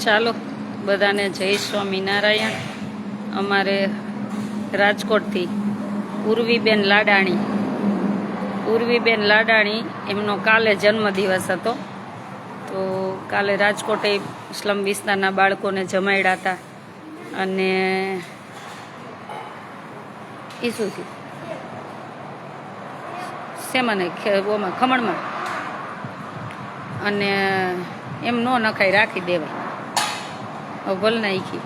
ચાલો બધાને જય સ્વામિનારાયણ। અમારે રાજકોટથી ઉર્વીબેન લાડાણી એમનો કાલે જન્મદિવસ હતો। તો કાલે રાજકોટે સ્લમ વિસ્તારના બાળકોને જમાડ્યા હતા અને એ શું થયું શેમાં ઓમાં ખમણમાં અને એમ ન નખાય રાખી દેવાય ભલ નાખી।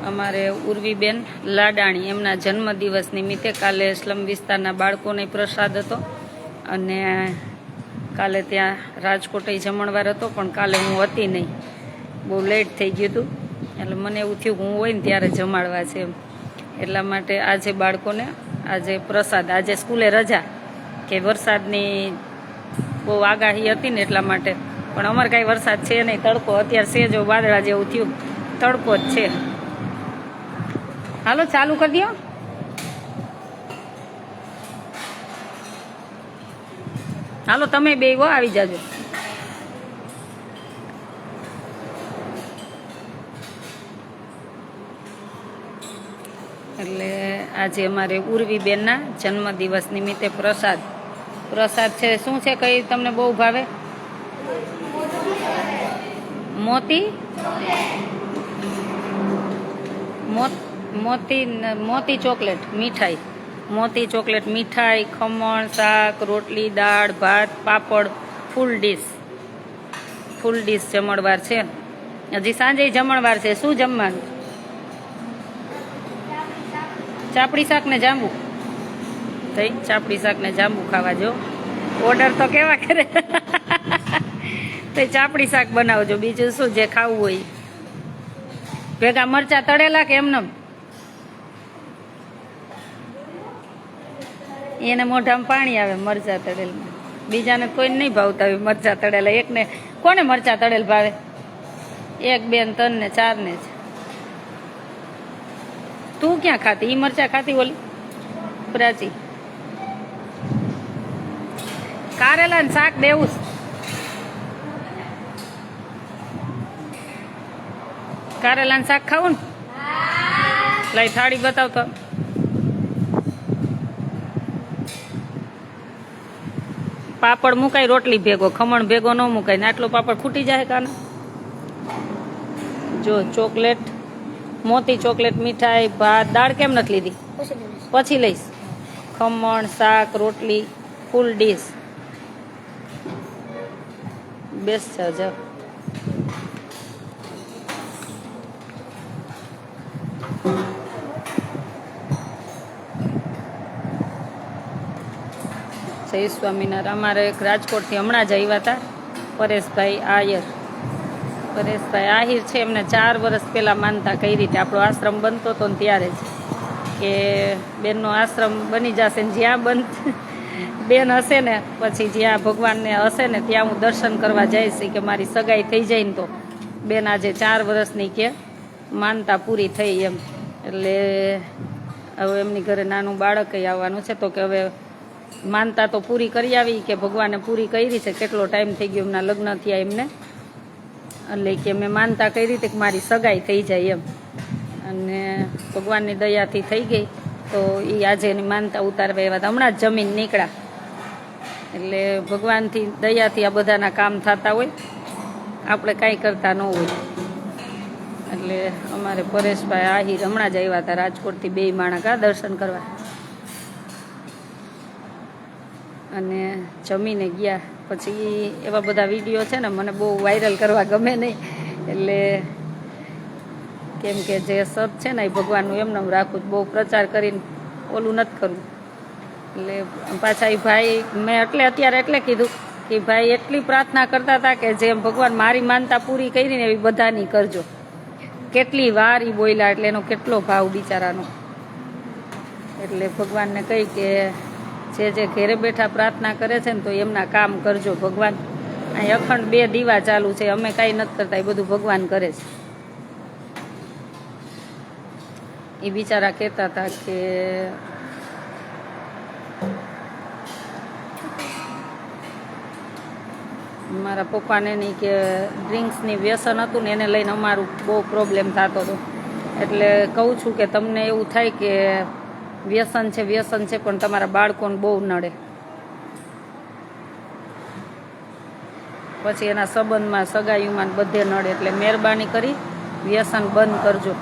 અમારે ઉર્વીબેન લાડાણી એમના જન્મદિવસ નિમિત્તે કાલે સ્લમ વિસ્તારના બાળકોને પ્રસાદ હતો અને કાલે ત્યાં રાજકોટે જમણવાર હતો પણ કાલે હું હતી નહીં, બહુ લેટ થઈ ગયું હતું એટલે મને એવું થયું હું હોય ને ત્યારે જમાડવા છે એમ, એટલા માટે આજે બાળકોને આજે પ્રસાદ, આજે સ્કૂલે રજા કે વરસાદની બહુ આગાહી હતી ને એટલા માટે, પણ અમારે કાંઈ વરસાદ છે નહીં, તડકો અત્યારે સેજો વાદળા જેવું થયું, તડકો જ છે। હાલો ચાલુ કરી દો। હાલો તમે બે આવી જાજો। એટલે આજે અમારે ઉર્વીબેનના જન્મદિવસ નિમિત્તે પ્રસાદ છે। શું છે કઈ તમને બહુ ભાવે? મોતી ચોકલેટ મીઠાઈ, મોતી ચોકલેટ મીઠાઈ, ખમણ, શાક, રોટલી, દાળ, ભાત, પાપડ, ફૂલ ડીશ જમણવાર છે। હજી સાંજે જમણવાર છે। શું જમવાનું? ચાપડી શાક ને જાંબુ થઈ, ચાપડી શાક ને જાંબુ ખાવા જો। ઓર્ડર તો કેવા કરે તો ચાપડી શાક બનાવજો, બીજું શું જે ખાવું હોય। ભેગા મરચા તળેલા કે એમને? એને મોઢામાં પાણી આવે મરચા તળેલમાં, બીજાને કોઈને નહીં ભાવતા હોય મરચા તળેલા। એકને કોને મરચા તળેલ ભાવે? 1, 2, 3 ને 4 ને જ। તું ક્યાં ખાતી? ઈ મરચા ખાતી ઓલી પ્રાચી? કારેલા ને શાક દેવું છે, કારેલા ને શાક ખાવું ને? લઈ થાળી બતાવતો। પાપડ મુકાય રોટલી ભેગો, ખમણ ભેગો ન મુકાય ને આટલો પાપડ ખૂટી જાય કાના। જો ચોકલેટ, મોતી ચોકલેટ, મીઠાઈ, ભાત, દાળ કેમ નથી લીધી? પછી લઈશ। ખમણ, શાક, રોટલી, ફૂલ ડીશ બેસ્ટ છે। જાઓ જય સ્વામિનારાયણ। અમારે એક રાજકોટથી હમણાં જ આવ્યા હતા પરેશભાઈ આહિર છે, એમને 4 વર્ષ પહેલાં માનતા કઈ રીતે આપણો આશ્રમ બનતો હતો ને ત્યારે જ કે બેનનો આશ્રમ બની જશે ને જ્યાં બેન હશે ને પછી જ્યાં ભગવાનને હશે ને ત્યાં હું દર્શન કરવા જઈશ કે મારી સગાઈ થઈ જાય ને તો બેન આજે 4 વર્ષની કે માનતા પૂરી થઈ એમ, એટલે હવે એમની ઘરે નાનું બાળક આવવાનું છે તો કે હવે માનતા તો પૂરી કરી આવી કે ભગવાને પૂરી કરી છે, કેટલો ટાઈમ થઈ ગયો એમના લગ્ન થયા એમને, એટલે કે મેં માનતા કરી હતી કે મારી સગાઈ થઈ જાય એમ, અને ભગવાનની દયાથી થઈ ગઈ તો એ આજે એની માનતા ઉતારવા આવ્યા હતા, હમણાં જ જમીન નીકળ્યા। એટલે ભગવાનથી દયાથી આ બધાના કામ થતા હોય, આપણે કાંઈ કરતા ન હોય। એટલે અમારે પરેશભાઈ આહિર હમણાં જ આવ્યા હતા રાજકોટથી 2 માણસ દર્શન કરવા, અને જમીને ગયા। પછી એવા બધા વિડીયો છે ને મને બહુ વાયરલ કરવા ગમે નહીં, એટલે કેમ કે જે સત છે ને એ ભગવાનનું એમને રાખવું, બહુ પ્રચાર કરીને ઓલું નથી કરવું। એટલે પાછા એ ભાઈ મેં અત્યારે કીધું કે ભાઈ એટલી પ્રાર્થના કરતા હતા કે જેમ ભગવાન મારી માનતા પૂરી કરી ને એવી બધાની કરજો। કેટલી વાર એ બોલ્યા, એટલે એનો કેટલો ભાવ બિચારાનો। એટલે ભગવાનને કહી કે જે ઘેરે બેઠા પ્રાર્થના કરે છે ને તો એમના કામ કરજો ભગવાન। અહીં અખંડ 2 દીવા ચાલુ છે, અમે કાંઈ નથી કરતા, એ બધું ભગવાન કરે છે। એ બિચારા કહેતા હતા કે મારા પપ્પાને નહીં કે ડ્રિંક્સની વ્યસન હતું ને એને લઈને અમારું બહુ પ્રોબ્લેમ થતો હતો. એટલે કહું છું કે તમને એવું થાય કે વ્યસન છે પણ તમારા બાળકોને બહુ નડે, પછી એના સંબંધમાં સગાઈમાં બધે નડે. એટલે મહેરબાની કરી વ્યસન બંધ કરજો.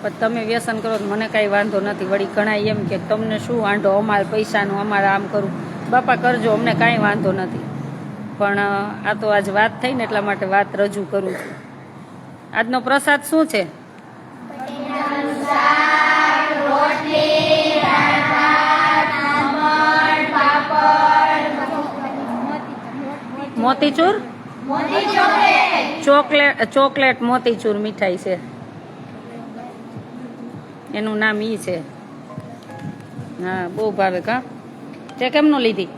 પણ તમે વ્યસન કરો તો મને કાંઈ વાંધો નથી. વળી ઘણા એમ કે તમને શું વાંધો, અમારે પૈસાનું, અમારે આમ કરું. બાપા કરજો, અમને કાંઈ વાંધો નથી. પણ આ તો આજ વાત થઈ ને એટલા માટે વાત રજૂ કરું છું. આજનો પ્રસાદ શું છે? મોતીચૂર, ચોકલેટ મોતીચૂર મીઠાઈ છે, એનું નામ ઈ છે. હા, બહુ ભાવે. કા તે કેમનું લીધી?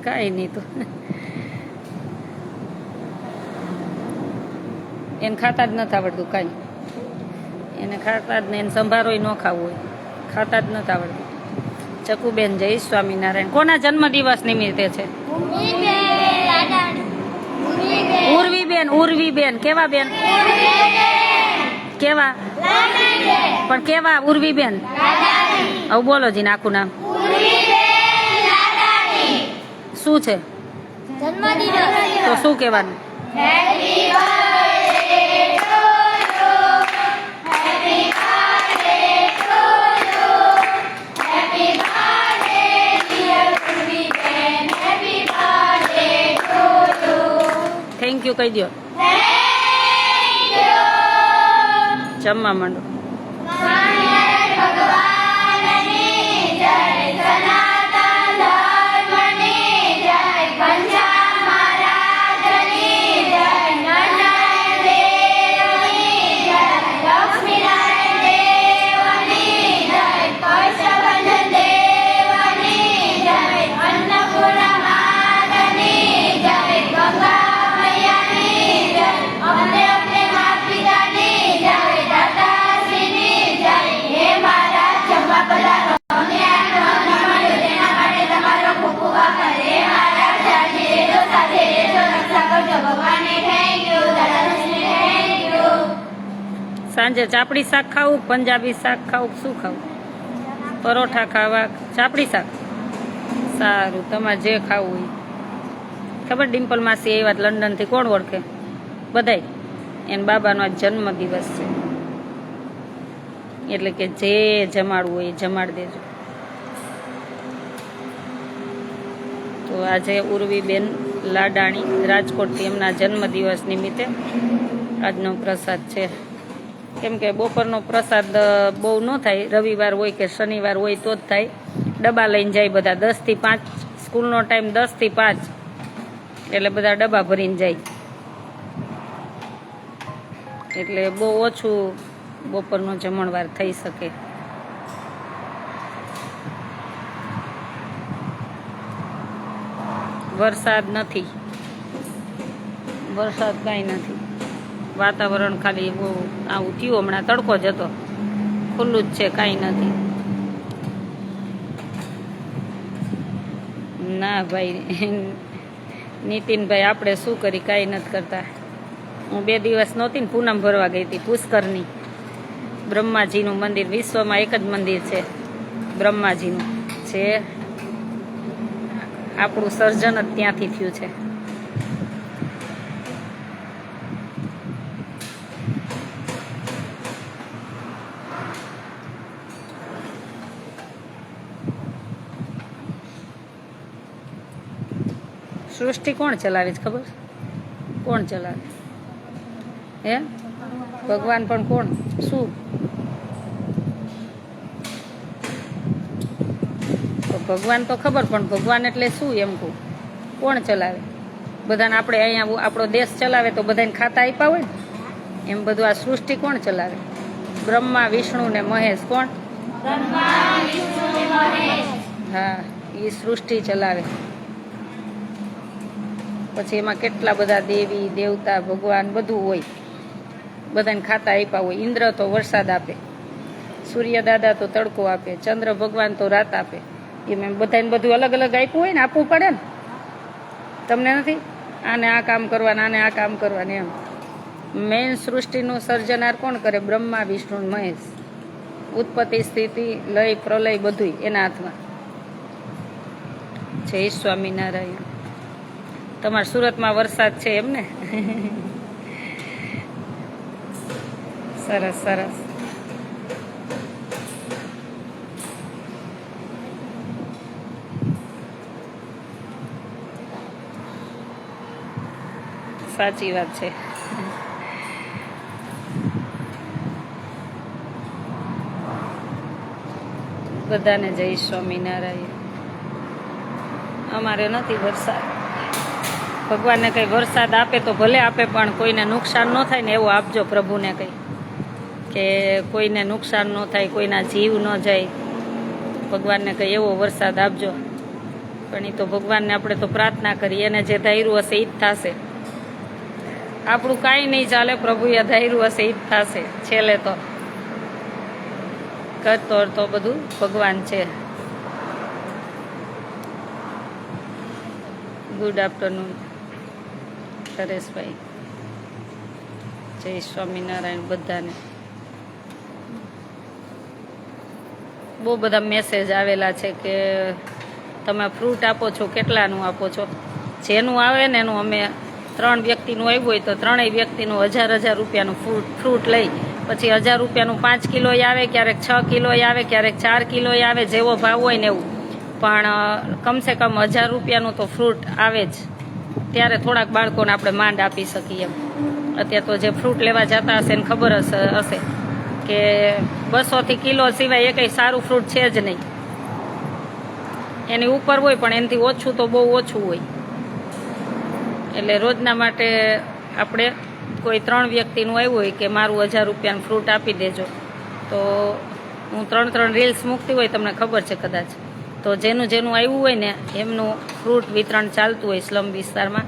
કાંઈ નહીં, તો એને ખાતા જ નથી આવડતું કાંઈ. એને ખાતા જ ને એને સંભારોય ન ખાવું હોય, ખાતા જ નથી આવડતું. ચકુબેન, જય સ્વામિનારાયણ. કોના જન્મદિવસ નિમિત્તે છે? ઉર્વીબેન. કેવા બેન? કેવા? પણ કેવા ઉર્વીબેન? હવે બોલો જી આખું નામ. શું છે? તો શું કહેવાનું? થેન્ક યુ કહી દો. જમવા માંડો. સાંજે ચાપડી શાક ખાવું, પંજાબી શાક ખાવું, શું ખાવું? પરોઠા ખાવા, ચાપડી શાક? સારું, તમારે જે ખાવું હોય. ખબર ડિમ્પલ માસી આવ્યા લંડનથી, કોણ ઓળખે? બધાય. એના બાબાનો આજ જન્મદિવસ છે, એટલે કે જે જમાડવું હોય એ જમાડી દેજો. તો આજે ઉર્વીબેન લાડાણી રાજકોટથી એમના જન્મદિવસ નિમિત્તે આજનો પ્રસાદ છે. કેમ કે બપોરનો પ્રસાદ બહુ ન થાય, રવિવાર હોય કે શનિવાર હોય તો જ થાય. ડબ્બા લઈને જાય બધા, 10 થી 5 સ્કૂલનો ટાઈમ 10 થી 5, એટલે બધા ડબ્બા ભરીને જાય. એટલે બહુ ઓછું બપોરનો જમણવાર થઈ શકે. વરસાદ નથી, વરસાદ કાંઈ નથી. વાતાવરણ ખાલી બહુ આવું થયું. હમણાં તડકો જ હતો, ખુલ્લું જ છે, કાંઈ નથી. ના ભાઈ નીતિનભાઈ, આપણે શું કરી, કાંઈ નથી કરતા. હું 2 દિવસ નહોતી ને, પૂનમ ભરવા ગઈ હતી પુષ્કરની. બ્રહ્માજીનું મંદિર, વિશ્વમાં એક જ મંદિર છે બ્રહ્માજીનું, છે આપણું સર્જન જ ત્યાંથી થયું છે. સૃષ્ટિ કોણ ચલાવે છે ખબર? કોણ ચલાવે? હે ભગવાન? પણ કોણ? શું? ભગવાન તો ખબર, પણ ભગવાન એટલે શું એમ કહું? કોણ ચલાવે? બધાને આપણે અહીંયા આપણો દેશ ચલાવે તો બધાને ખાતા આપ્યા હોય ને, એમ બધું આ સૃષ્ટિ કોણ ચલાવે? બ્રહ્મા, વિષ્ણુ ને મહેશ. કોણ? હા, એ સૃષ્ટિ ચલાવે. પછી એમાં કેટલા બધા દેવી દેવતા ભગવાન બધું હોય, બધાને ખાતા આપ્યા હોય. ઇન્દ્ર તો વરસાદ આપે, સૂર્ય દાદા તો તડકો આપે, ચંદ્ર ભગવાન તો રાત આપે, એમ એમ બધાને બધું અલગ અલગ આપ્યું હોય ને, આપવું પડે ને. તમને નથી આને આ કામ કરવાનું, આને આ કામ કરવાનું એમ. મેઇન સૃષ્ટિનું સર્જનાર કોણ કરે? બ્રહ્મા, વિષ્ણુ, મહેશ. ઉત્પત્તિ, સ્થિતિ, લય, પ્રલય બધું એના હાથમાં. જય સ્વામિનારાયણ. તમારા સુરતમાં વરસાદ છે એમ ને? સરસ સરસ. સાચી વાત છે. બધાને જય સ્વામિનારાયણ. અમારે નથી વરસાદ. ભગવાનને કંઈ વરસાદ આપે તો ભલે આપે, પણ કોઈને નુકસાન ન થાય ને એવું આપજો પ્રભુને કંઈ, કે કોઈને નુકસાન ન થાય, કોઈના જીવ ન જાય. ભગવાનને કંઈ એવો વરસાદ આપજો. પણ એ તો ભગવાનને આપણે તો પ્રાર્થના કરીએ, એને જે ધાર્યું હશે એ જ થશે. આપણું કાંઈ નહીં ચાલે, પ્રભુએ ધાર્યું હશે એ જ થશે છેલ્લે. તો કરતો તો બધું ભગવાન છે. Good afternoon Nareshbhai. જય સ્વામિનારાયણ બધાને. બહુ બધા મેસેજ આવેલા છે કે તમે ફ્રૂટ આપો છો, કેટલાનું આપો છો? જેનું આવે ને એનું અમે 3 વ્યક્તિનું આવ્યું હોય તો 3 વ્યક્તિનું 1000 રૂપિયાનું ફ્રૂટ લઈ, પછી 1000 રૂપિયાનું 5 કિલો આવે, ક્યારેક 6 કિલો આવે, ક્યારેક 4 કિલો આવે, જેવો ભાવ હોય ને એવું. પણ કમસે કમ 1000 રૂપિયાનું તો ફ્રૂટ આવે જ. ત્યારે થોડાક બાળકોને આપણે માંડ આપી શકીએ એમ. અત્યારે તો જે ફ્રૂટ લેવા જતા હશે ને ખબર હશે કે 200 કિલો સિવાય એ કંઈ સારું ફ્રૂટ છે જ નહીં. એની ઉપર હોય પણ એનાથી ઓછું તો બહુ ઓછું હોય. એટલે રોજના માટે આપણે કોઈ 3 વ્યક્તિનું આવ્યું હોય કે મારું 1000 રૂપિયાનું ફ્રૂટ આપી દેજો, તો હું 3 રીલ્સ મૂકતી હોય, તમને ખબર છે કદાચ. તો જેનું આવ્યું હોય ને એમનું ફ્રૂટ વિતરણ ચાલતું હોય સ્લમ વિસ્તારમાં.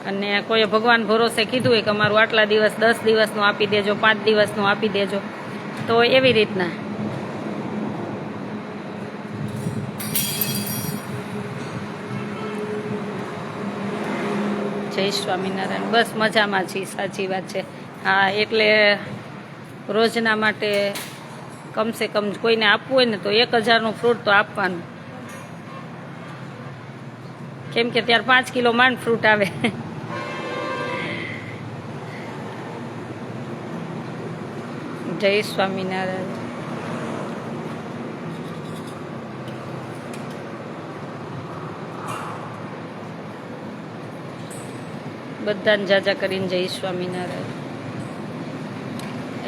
અને કોઈએ ભગવાન ભરોસે કીધું હોય કે અમારું આટલા દિવસ 10 દિવસનું આપી દેજો, 5 દિવસનું આપી દેજો, તો એવી રીતના. જય સ્વામિનારાયણ. બસ મજામાં છીએ. સાચી વાત છે. હા, એટલે રોજના માટે કમસે કમ કોઈને આપવું હોય ને તો 1000નું ફ્રૂટ તો આપવાનું. કેમ કે ત્યારે 5 કિલો માંડ ફ્રૂટ આવે. જય સ્વામિનારાયણ. બધાને જાજા કરીને જય સ્વામિનારાયણ.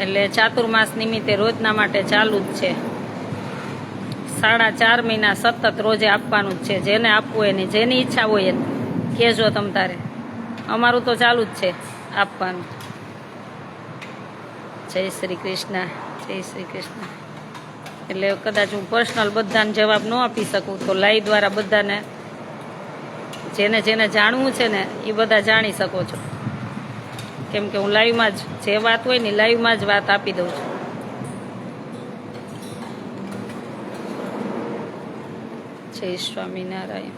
એટલે ચાતુર્માસ નિમિત્તે રોજના માટે ચાલુ જ છે. 4.5 મહિના સતત રોજે આપવાનું જ છે. જેને આપવું હોય ને જેની ઈચ્છા હોય એને કહેજો તમ તારે. અમારું તો ચાલુ જ છે આપવાનું. જય શ્રી કૃષ્ણ. જય શ્રી કૃષ્ણ. એટલે કદાચ હું પર્સનલ બધાને જવાબ ન આપી શકું, તો લાઈવ દ્વારા બધાને જેને જાણવું છે ને એ બધા જાણી શકો છો. કેમ કે હું લાઈવમાં જ જે વાત હોય ને લાઈવમાં જ વાત આપી દઉં છું. જય સ્વામિનારાયણ.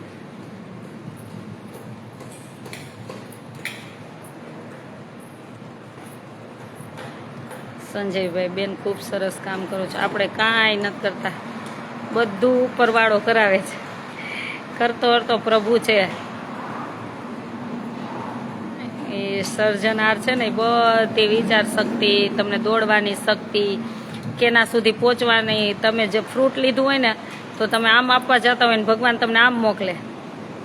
સંજયભાઈ બેન, ખૂબ સરસ કામ કરો છો. આપણે કાંઈ નથી કરતા, બધું ઉપરવાળો કરાવે છે. કરતો હરતો પ્રભુ છે. એ સર્જનાર છે ને, બધી વિચાર શક્તિ, તમને દોડવાની શક્તિ, કેના સુધી પહોંચવાની. તમે જે ફ્રૂટ લીધું હોય ને તો તમે આમ આપવા જતા હોય ને ભગવાન તમને આમ મોકલે.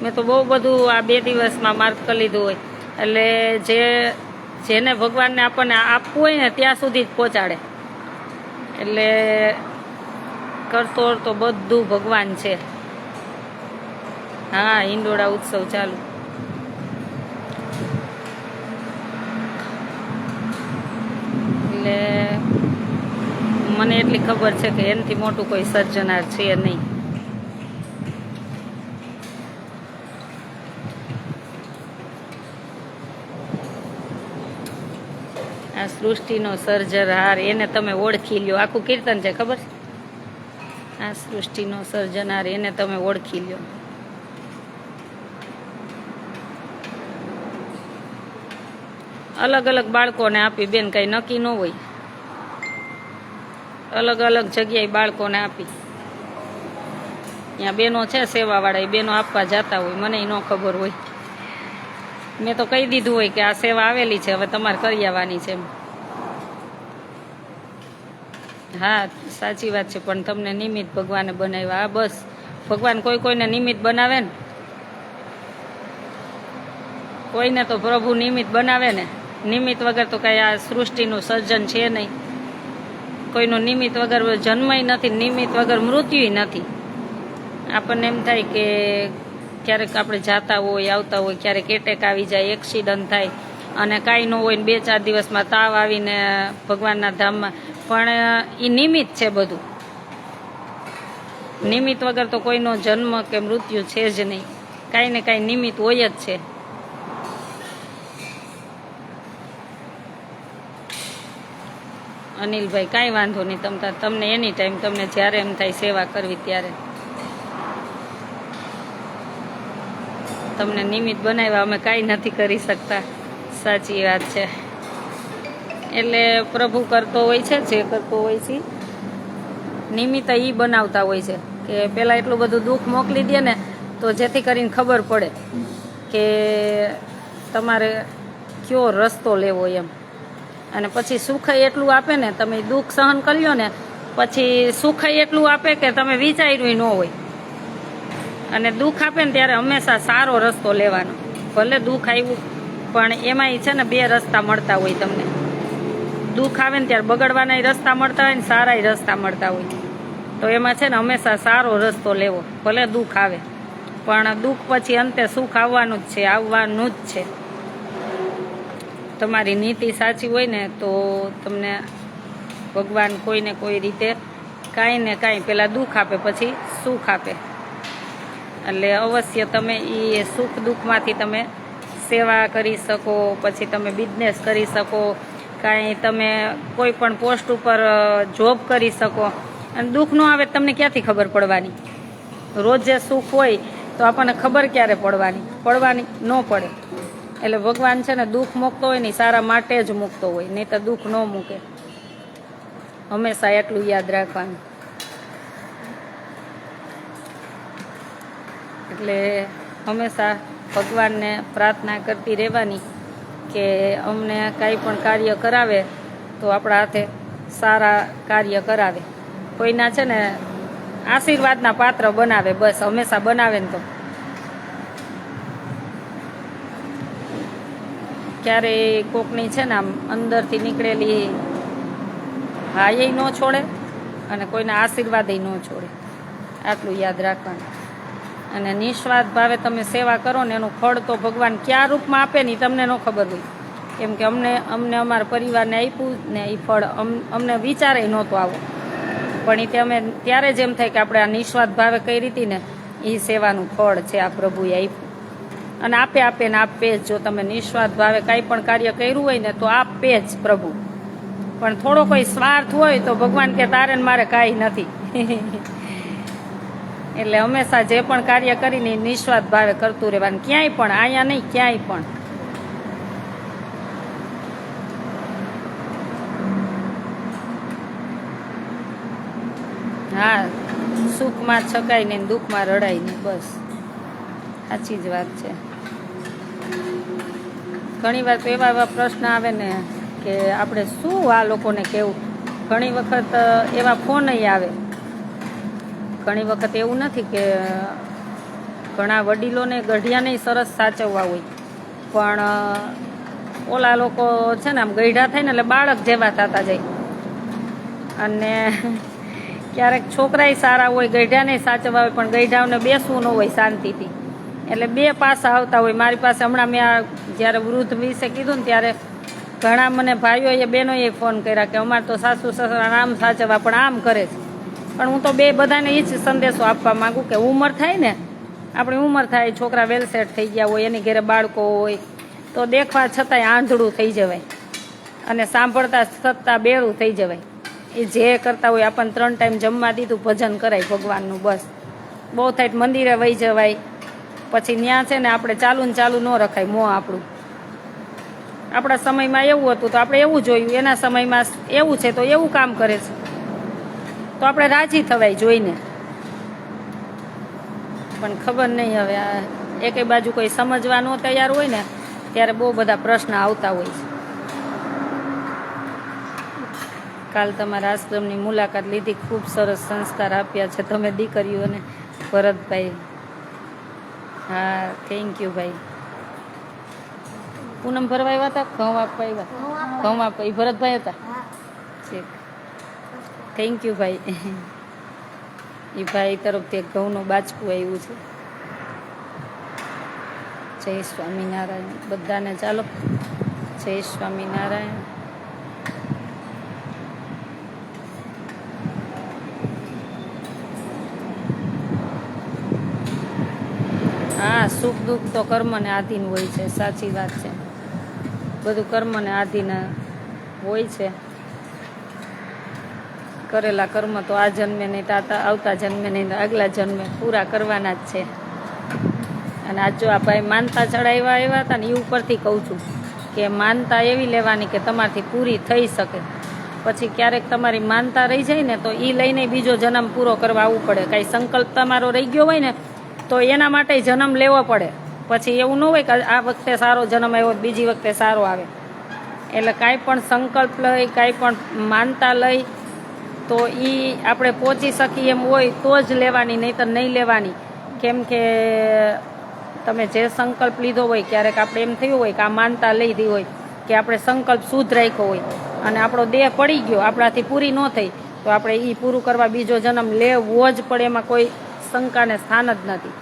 મેં તો બહુ બધું આ 2 દિવસમાં માર્ક કરી લીધું હોય. એટલે જેને ભગવાનને આપણને આપવું હોય ને ત્યાં સુધી જ પહોંચાડે. એટલે કરતો તો બધું ભગવાન છે. હા, હિંડોળા ઉત્સવ ચાલુ. એટલે મને એટલી ખબર છે કે એનાથી મોટું કોઈ સર્જનાર છે નહીં. આ સૃષ્ટિનો સર્જનહાર એને તમે ઓળખી લ્યો. આખું કીર્તન છે, ખબર છે? આ સૃષ્ટિનો સર્જનાર એને તમે ઓળખી લ્યો. અલગ અલગ બાળકોને આપી બેન, કઈ નક્કી ન હોય. અલગ અલગ જગ્યાએ બાળકોને આપી. ત્યાં બેનો છે સેવાવાળા, એ બેનો આપવા જતા હોય, મને ન ખબર હોય. મેં તો કહી દીધું હોય કે આ સેવા આવેલી છે, હવે તમારે કરી આવવાની છે એમ. હા સાચી વાત છે, પણ તમને નિમિત્ત ભગવાને બનાવ્યા. હા બસ, ભગવાન કોઈ કોઈને નિમિત્ત બનાવે ને, કોઈને તો પ્રભુ નિમિત્ત બનાવે ને. નિમિત્ત વગર તો કઈ આ સૃષ્ટિનું સર્જન છે નહીં. કોઈનું નિમિત્ત વગર જન્મય નથી, નિમિત્ત વગર મૃત્યુય નથી. આપણને એમ થાય કે ક્યારેક આપણે જાતા હોય આવતા હોય, ક્યારેક એટેક આવી જાય, એક્સિડન્ટ થાય અને કાંઈ ન હોય ને 2-4 દિવસમાં તાવ આવીને ભગવાનના ધામમાં, પણ એ નિમિત્ત છે બધું. નિમિત્ત વગર તો કોઈનો જન્મ કે મૃત્યુ છે જ નહીં. કાંઈ ને કાંઈ નિમિત્ત હોય જ છે. અનિલભાઈ કાંઈ વાંધો નહીં, તમને એની ટાઈમ, તમને જ્યારે એમ થાય સેવા કરવી ત્યારે. તમને નિમિત્ત બનાવ્યા, અમે કાંઈ નથી કરી શકતા. સાચી વાત છે. એટલે પ્રભુ કરતો હોય છે, જે કરતો હોય છે નિમિત્ત એ બનાવતા હોય છે કે પહેલાં એટલું બધું દુઃખ મોકલી દે ને, તો જેથી કરીને ખબર પડે કે તમારે કયો રસ્તો લેવો એમ. અને પછી સુખ એટલું આપે ને, તમે દુઃખ સહન કર્યો ને પછી સુખ એટલું આપે કે તમે વિચાર્યું ન હોય. અને દુઃખ આપે ને ત્યારે હંમેશા સારો રસ્તો લેવાનો. ભલે દુઃખ આવ્યું પણ એમાંય છે ને 2 રસ્તા મળતા હોય તમને. દુઃખ આવે ને ત્યારે બગડવાના રસ્તા મળતા હોય ને સારા રસ્તા મળતા હોય. તો એમાં છે ને હંમેશા સારો રસ્તો લેવો. ભલે દુઃખ આવે પણ દુઃખ પછી અંતે સુખ આવવાનું જ છે, આવવાનું જ છે. તમારી નીતિ સાચી હોય ને તો તમને ભગવાન કોઈને કોઈ રીતે કાંઈ ને કાંઈ પહેલાં દુઃખ આપે પછી સુખ આપે. એટલે અવશ્ય તમે એ સુખ દુઃખમાંથી તમે સેવા કરી શકો, પછી તમે બિઝનેસ કરી શકો, કાંઈ તમે કોઈ પણ પોસ્ટ ઉપર જોબ કરી શકો. અને દુઃખ ન આવે તમને ક્યાંથી ખબર પડવાની? રોજ જે સુખ હોય તો આપણને ખબર ક્યારે પડવાની ન પડે. એટલે ભગવાન છે ને દુઃખ મૂકતો હોય ને સારા માટે જ મૂકતો હોય, નહીં તો દુઃખ ન મૂકે. હંમેશા એટલું યાદ રાખવાનું. એટલે હંમેશા ભગવાનને પ્રાર્થના કરતી રહેવાની કે અમને કાંઈ પણ કાર્ય કરાવે તો આપણા હાથે સારા કાર્ય કરાવે. કોઈના છે ને આશીર્વાદના પાત્ર બનાવે, બસ હંમેશા બનાવે ને તો ક્યારેય કોકની છે ને આમ અંદરથી નીકળેલી હાય ન છોડે અને કોઈના આશીર્વાદય ન છોડે. આટલું યાદ રાખવાનું. અને નિસ્વાર્થ ભાવે તમે સેવા કરો ને એનું ફળ તો ભગવાન કયા રૂપમાં આપે ને તમને ન ખબર હોય. કેમ કે અમને અમારા પરિવારને આપ્યું ને એ ફળ અમને વિચારે નહોતો આવો, પણ એ અમે ત્યારે જ એમ થાય કે આપણે આ નિસ્વાર્થ ભાવે કઈ રીતે ને એ સેવાનું ફળ છે આ પ્રભુએ આપ્યું. અને આપે ને આપે જ. જો તમે નિસ્વાર્થ ભાવે કાંઈ પણ કાર્ય કર્યું હોય ને તો આપે જ પ્રભુ. પણ થોડો કોઈ સ્વાર્થ હોય તો ભગવાન કે તારે ને મારે કાંઈ નથી. એટલે હંમેશા જે પણ કાર્ય કરીને નિસ્વાર્થ ભાવે કરતું રહેવાનું. ક્યાંય પણ, અહીંયા નહીં ક્યાંય પણ. હા, સુખમાં છકાય નહીં, દુઃખમાં રડાય નહીં, બસ સાચી જ વાત છે. ઘણી વાર તો એવા પ્રશ્ન આવે ને કે આપણે શું આ લોકોને કહેવું. ઘણી વખત એવા ફોન આવે. ઘણી વખત એવું નથી કે ઘણા વડીલોને ગઢિયાને સરસ સાચવવા હોય, પણ ઓલા લોકો છે ને આમ ગઈઢા થાય ને એટલે બાળક જેવા થતા જાય. અને ક્યારેક છોકરાય સારા હોય, ગઈઢાને સાચવવા હોય, પણ ગઈઢાઓને બેસવું ન હોય શાંતિથી. એટલે 2 પાસા આવતા હોય. મારી પાસે હમણાં મેં જ્યારે વૃદ્ધ વિશે કીધું ને ત્યારે ઘણા મને ભાઈઓએ બહેનોએ ફોન કર્યા કે અમારે તો સાસુ સસરા આમ સાચવવા પણ આમ કરે છે. પણ હું તો બધાને એ જ સંદેશો આપવા માંગુ કે ઉંમર થાય ને, આપણી ઉંમર થાય, છોકરા વેલ સેટ થઈ ગયા હોય, એની ઘરે બાળકો હોય, તો દેખવા છતાંય આંધળું થઈ જવાય અને સાંભળતા છતાં બેરું થઈ જવાય. એ જે કરતા હોય આપણને 3 ટાઈમ જમવા દીધું, ભજન કરાય ભગવાનનું, બસ. બહુ થાય તો મંદિરે વહી જવાય, પછી ત્યાં છે ને આપણે ચાલુ ને ચાલુ ન રખાય મોં આપણું. આપણા સમયમાં એવું હતું તો આપણે એવું જોયું, એના સમયમાં એવું છે તો એવું કામ કરે છે, તો આપણે રાજી થવાય જોઈને. પણ ખબર નહીં હવે આ એકે બાજુ કોઈ સમજવા ન તૈયાર હોય ને ત્યારે બહુ બધા પ્રશ્ન આવતા હોય છે. કાલ તમારા આશ્રમની મુલાકાત લીધી, ખૂબ સરસ સંસ્કાર આપ્યા છે તમે દીકરીઓને, ભરતભાઈ. હા, થેન્ક યુ ભાઈ. પૂનમ ભરવા આવ્યા હતા, ઘઉં આપવા આવ્યા? ઘઉં આપવા એ ભરતભાઈ હતા. ઠીક, થેન્ક યુ ભાઈ. એ ભાઈ તરફથી એક ઘઉંનું બાચકું આવ્યું છે. જય સ્વામિનારાયણ બધાને. ચાલો, જય સ્વામિનારાયણ. હા, સુખ દુઃખ તો કર્મને આધીન હોય છે, સાચી વાત છે. બધું કર્મને આધીન હોય છે. કરેલા કર્મ તો આ જન્મે નહીં, આવતા જન્મે નહીં, આગલા જન્મે પૂરા કરવાના જ છે. અને આજ જો આ ભાઈ માનતા ચડાવ્યા આવ્યા હતા ને, એ ઉપરથી કહું છું કે માનતા એવી લેવાની કે તમારથી પૂરી થઈ શકે. પછી ક્યારેક તમારી માનતા રહી જાય ને તો એ લઈને બીજો જન્મ પૂરો કરવા આવવું પડે. કાંઈ સંકલ્પ તમારો રહી ગયો હોય ને તો એના માટે જન્મ લેવો પડે. પછી એવું ન હોય કે આ વખતે સારો જન્મ આવ્યો, બીજી વખતે સારો આવે. એટલે કાંઈ પણ સંકલ્પ લઈ, કાંઈ પણ માનતા લઈ તો એ આપણે પહોંચી શકીએ એમ હોય તો જ લેવાની, નહીંતર નહીં લેવાની. કેમ કે તમે જે સંકલ્પ લીધો હોય, ક્યારેક આપણે એમ થયું હોય કે આ માનતા લીધી હોય કે આપણે સંકલ્પ શુદ્ધ રાખ્યો હોય અને આપણો દેહ પડી ગયો, આપણાથી પૂરી ન થઈ, તો આપણે એ પૂરું કરવા બીજો જન્મ લેવો જ પડે. એમાં કોઈ શંકાને સ્થાન જ નથી.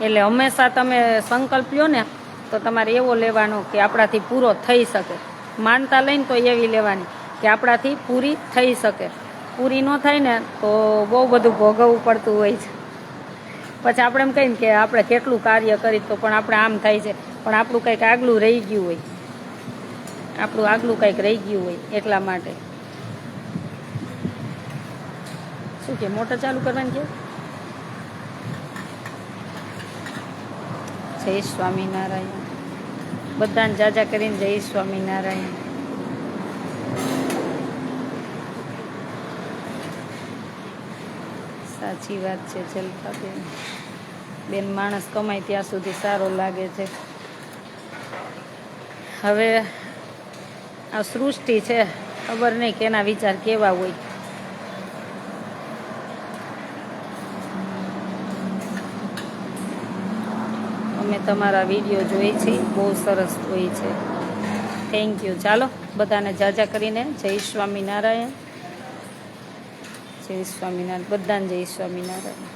એટલે હંમેશા તમે સંકલ્પ લ્યો ને તો તમારે એવો લેવાનો કે આપણાથી પૂરો થઈ શકે. માનતા લઈને તો એવી લેવાની કે આપણાથી પૂરી થઈ શકે. પૂરી ન થાય ને તો બહુ બધું ભોગવવું પડતું હોય છે. પછી આપણે એમ કહીએ કે આપણે કેટલું કાર્ય કરી તો પણ આપણે આમ થાય છે, પણ આપણું કંઈક આગલું રહી ગયું હોય, આપણું આગલું કંઈક રહી ગયું હોય. એટલા માટે શું કે મોટર ચાલુ કરવાની કે. જય સ્વામિનારાયણ બધાને જાજા કરીને, જય સ્વામિનારાયણ. સાચી વાત છે જલપાબેન. બેન, માણસ કમાય ત્યાં સુધી સારો લાગે છે. હવે આ સૃષ્ટિ છે, ખબર નહીં કેના વિચાર કેવા હોય. અમે તમારા વિડીયો જોઈ છે, બહુ સરસ હોય છે. Thank you. ચાલો બધાને જાજા કરીને જય સ્વામિનારાયણ. જય સ્વામિનારાયણ બધાને, જય સ્વામિનારાયણ.